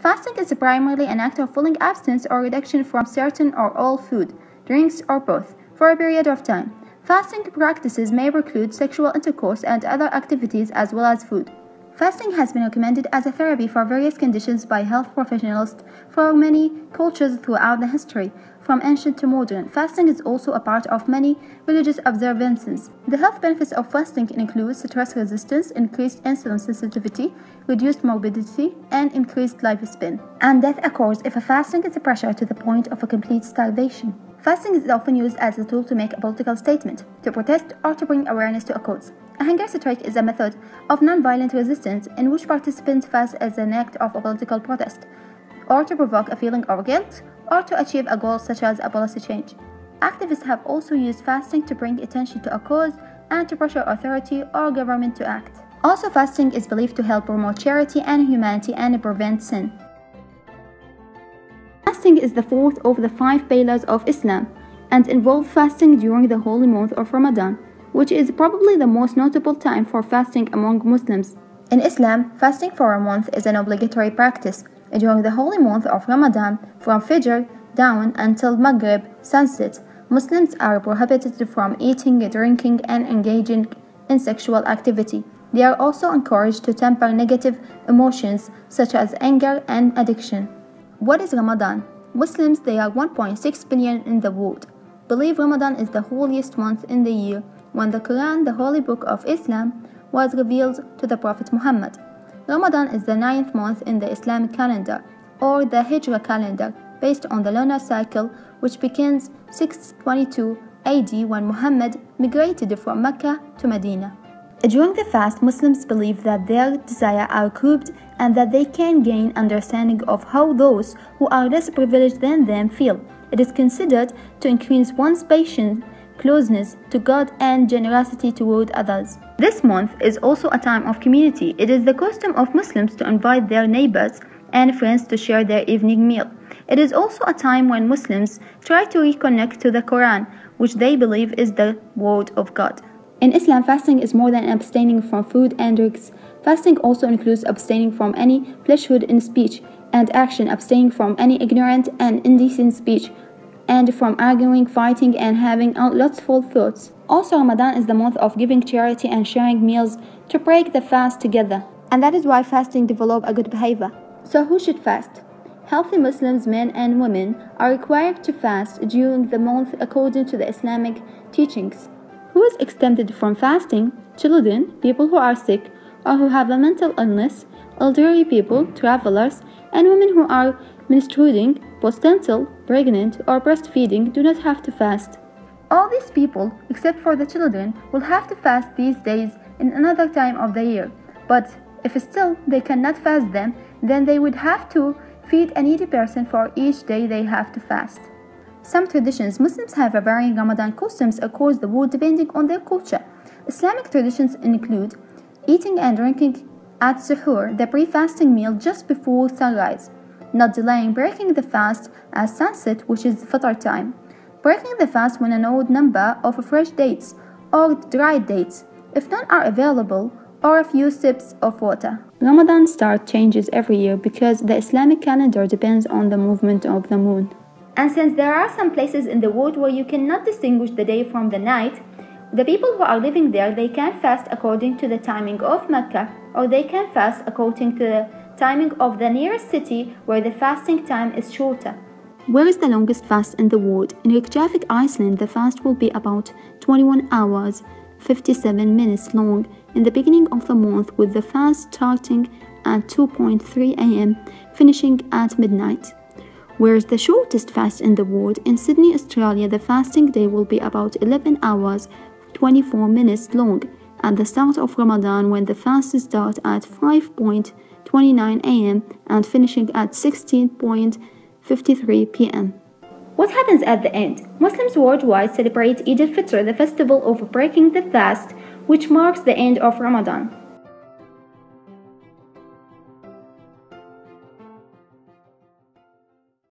Fasting is primarily an act of full abstinence or reduction from certain or all food, drinks, or both, for a period of time. Fasting practices may preclude sexual intercourse and other activities as well as food. Fasting has been recommended as a therapy for various conditions by health professionals for many cultures throughout the history, from ancient to modern. Fasting is also a part of many religious observances. The health benefits of fasting include stress resistance, increased insulin sensitivity, reduced morbidity, and increased lifespan. And death occurs if a fasting is pressure to the point of a complete starvation. Fasting is often used as a tool to make a political statement, to protest, or to bring awareness to a cause. A hunger strike is a method of non-violent resistance in which participants fast as an act of a political protest, or to provoke a feeling of guilt, or to achieve a goal such as a policy change. Activists have also used fasting to bring attention to a cause and to pressure authority or government to act. Also, fasting is believed to help promote charity and humanity and prevent sin. Fasting is the fourth of the 5 pillars of Islam and involves fasting during the holy month of Ramadan, which is probably the most notable time for fasting among Muslims. In Islam, fasting for a month is an obligatory practice. During the holy month of Ramadan, from Fajr dawn until Maghrib sunset, Muslims are prohibited from eating, drinking, and engaging in sexual activity. They are also encouraged to temper negative emotions such as anger and addiction. What is Ramadan? Muslims, they are 1.6 billion in the world, believe Ramadan is the holiest month in the year when the Quran, the holy book of Islam, was revealed to the Prophet Muhammad. Ramadan is the 9th month in the Islamic calendar, or the Hijra calendar, based on the lunar cycle, which begins 622 AD when Muhammad migrated from Mecca to Medina. During the fast, Muslims believe that their desires are curbed and that they can gain understanding of how those who are less privileged than them feel. It is considered to increase one's patience, closeness to God, and generosity toward others. This month is also a time of community. It is the custom of Muslims to invite their neighbors and friends to share their evening meal. It is also a time when Muslims try to reconnect to the Quran, which they believe is the word of God. In Islam, fasting is more than abstaining from food and drinks. Fasting also includes abstaining from any falsehood in speech and action, abstaining from any ignorant and indecent speech, and from arguing, fighting, and having lustful thoughts. Also, Ramadan is the month of giving charity and sharing meals to break the fast together. And that is why fasting develops a good behavior. So who should fast? Healthy Muslims, men and women, are required to fast during the month according to the Islamic teachings. Who is exempted from fasting? Children, people who are sick or who have a mental illness, elderly people, travelers, and women who are menstruating, postnatal, pregnant, or breastfeeding do not have to fast. All these people, except for the children, will have to fast these days in another time of the year. But if still they cannot fast them, then they would have to feed a needy person for each day they have to fast. Some traditions, Muslims have a varying Ramadan customs across the world depending on their culture. Islamic traditions include eating and drinking at suhoor, the pre-fasting meal just before sunrise, not delaying breaking the fast at sunset, which is fitr time, breaking the fast when an odd number of fresh dates or dried dates, if none are available, or a few sips of water. Ramadan start changes every year because the Islamic calendar depends on the movement of the moon. And since there are some places in the world where you cannot distinguish the day from the night, the people who are living there, they can fast according to the timing of Mecca, or they can fast according to the timing of the nearest city where the fasting time is shorter. Where is the longest fast in the world? In Reykjavik, Iceland, the fast will be about 21 hours, 57 minutes long in the beginning of the month, with the fast starting at 2:3 a.m., finishing at midnight. Whereas the shortest fast in the world, in Sydney, Australia, the fasting day will be about 11 hours, 24 minutes long at the start of Ramadan, when the fast starts at 5:29 a.m. and finishing at 16:53 p.m. What happens at the end? Muslims worldwide celebrate Eid al-Fitr, the festival of breaking the fast, which marks the end of Ramadan.